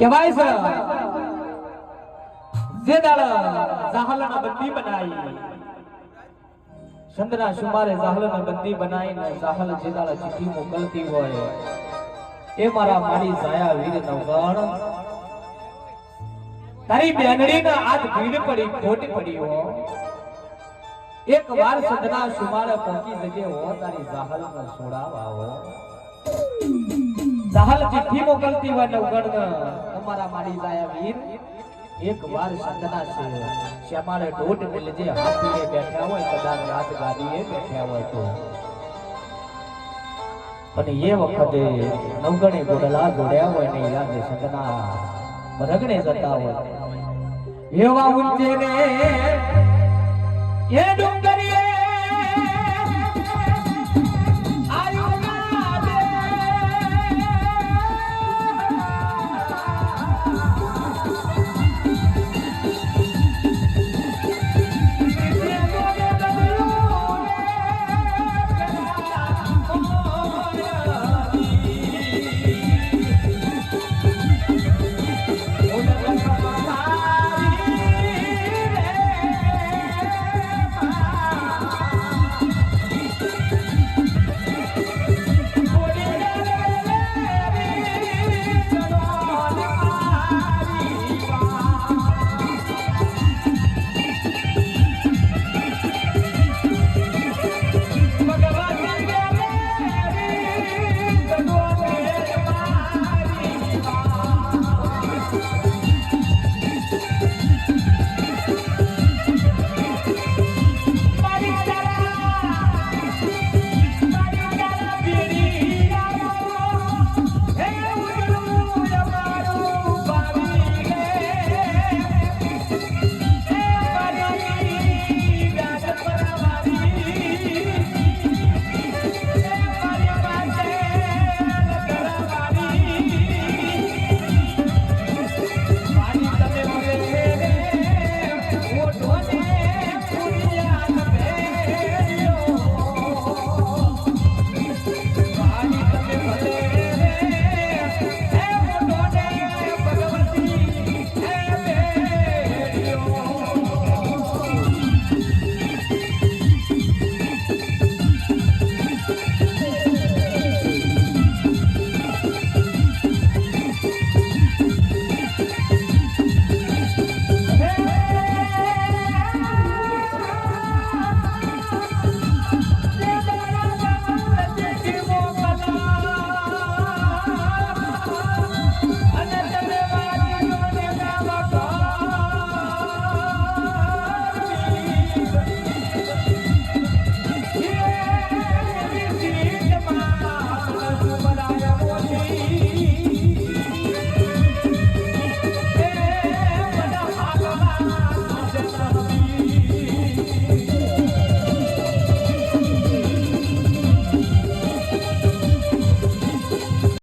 કહેવાય છે જે દાળ જાહલના બંદી બનાવી ચંદ્રના સુમારે જાહલના બંદી બનાવીને જાહલ જે દાળ ચિઠ્ઠી મોકલતી હોય એ મારા મારી જાયા વીર નવગણ તારી બેનડીના આજ ભીડ પડી ખોટ પડી હો એક વાર ચંદ્રના સુમારે પહોંચી જજે હો તારી જાહલને છોડાવા હો જાહલ ચિઠ્ઠી મોકલતી હોય નવગણ તમારા મારી જાયા વીર એક વાર સંતના છે શ્યામાળે ઢોઢ મિલજે હાથીએ બેઠા હોય કદાચ રાજગાદીએ બેઠા હોય તો અને એ વખતે નવગણે ગોડલા જોડ્યા હોય ને યાદ સંતના રગણે જતા હોય એવા ઊંચે ને એ ડુંગર